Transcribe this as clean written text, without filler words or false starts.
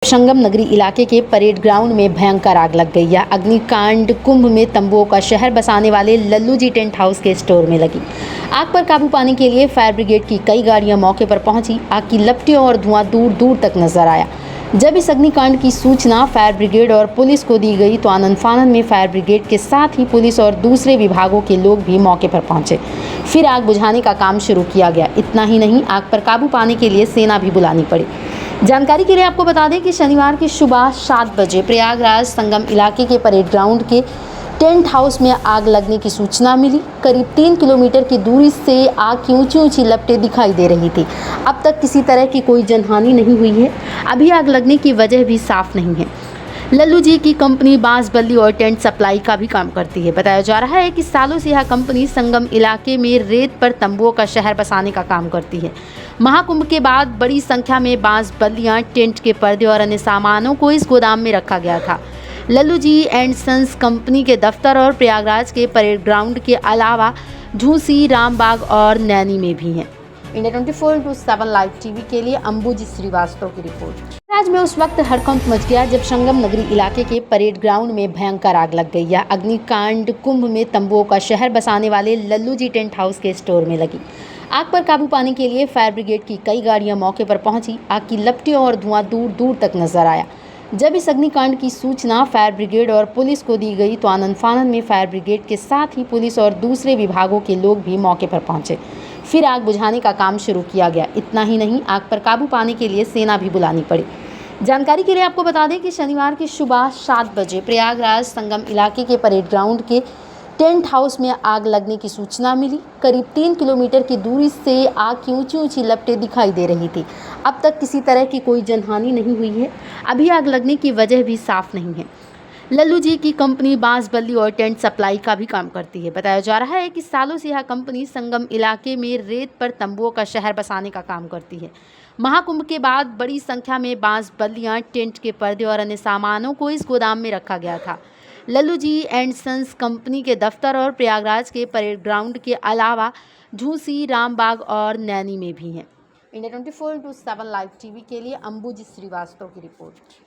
संगम नगरी इलाके के परेड ग्राउंड में भयंकर आग लग गई है। अग्निकांड कुंभ में तंबुओं का शहर बसाने वाले लल्लू जी टेंट हाउस के स्टोर में लगी। आग पर काबू पाने के लिए फायर ब्रिगेड की कई गाड़ियां मौके पर पहुंची। आग की लपटियों और धुआं दूर दूर तक नजर आया। जब इस अग्निकांड की सूचना फायर ब्रिगेड और पुलिस को दी गई तो आनंद फानंद में फायर ब्रिगेड के साथ ही पुलिस और दूसरे विभागों के लोग भी मौके पर पहुंचे। फिर आग बुझाने का काम शुरू किया गया। इतना ही नहीं, आग पर काबू पाने के लिए सेना भी बुलानी पड़ी। जानकारी के लिए आपको बता दें कि शनिवार की सुबह 7 बजे प्रयागराज संगम इलाके के परेड ग्राउंड के टेंट हाउस में आग लगने की सूचना मिली। करीब 3 किलोमीटर की दूरी से आग की ऊंची ऊंची लपटें दिखाई दे रही थी। अब तक किसी तरह की कोई जनहानि नहीं हुई है। अभी आग लगने की वजह भी साफ नहीं है। लल्लू जी की कंपनी बांस बल्ली और टेंट सप्लाई का भी काम करती है। बताया जा रहा है कि सालों से यह कंपनी संगम इलाके में रेत पर तंबुओं का शहर बसाने का काम करती है। महाकुंभ के बाद बड़ी संख्या में बांस बल्लियां, टेंट के पर्दे और अन्य सामानों को इस गोदाम में रखा गया था। लल्लू जी एंड सन्स कंपनी के दफ्तर और प्रयागराज के परेड ग्राउंड के अलावा झूसी, रामबाग और नैनी में भी हैं। इंडिया 24/7 लाइव टीवी के लिए अंबुजी श्रीवास्तव की रिपोर्ट। राज्य में उस वक्त हड़कंप मच गया जब संगम नगरी इलाके के परेड ग्राउंड में भयंकर आग लग गई है। अग्निकांड कुंभ में तंबुओं का शहर बसाने वाले लल्लू जी टेंट हाउस के स्टोर में लगी। आग पर काबू पाने के लिए फायर ब्रिगेड की कई गाड़ियां मौके पर पहुंची। आग की लपटियों और धुआं दूर दूर तक नजर आया। जब इस अग्निकांड की सूचना फायर ब्रिगेड और पुलिस को दी गई तो आनंद फानंद में फायर ब्रिगेड के साथ ही पुलिस और दूसरे विभागों के लोग भी मौके पर पहुंचे। फिर आग बुझाने का काम शुरू किया गया। इतना ही नहीं, आग पर काबू पाने के लिए सेना भी बुलानी पड़ी। जानकारी के लिए आपको बता दें कि शनिवार की सुबह 7 बजे प्रयागराज संगम इलाके के परेड ग्राउंड के टेंट हाउस में आग लगने की सूचना मिली। करीब 3 किलोमीटर की दूरी से आग की ऊंची ऊंची लपटें दिखाई दे रही थी। अब तक किसी तरह की कोई जनहानि नहीं हुई है। अभी आग लगने की वजह भी साफ नहीं है। लल्लू जी की कंपनी बांस बल्ली और टेंट सप्लाई का भी काम करती है। बताया जा रहा है कि सालों से यह कंपनी संगम इलाके में रेत पर तंबुओं का शहर बसाने का काम करती है। महाकुंभ के बाद बड़ी संख्या में बांस बल्लियां, टेंट के पर्दे और अन्य सामानों को इस गोदाम में रखा गया था। लल्लू जी एंड सन्स कंपनी के दफ्तर और प्रयागराज के परेड ग्राउंड के अलावा झूसी, रामबाग और नैनी में भी हैं। इंडिया 24/7 लाइव टीवी के लिए अंबुजी श्रीवास्तव की रिपोर्ट।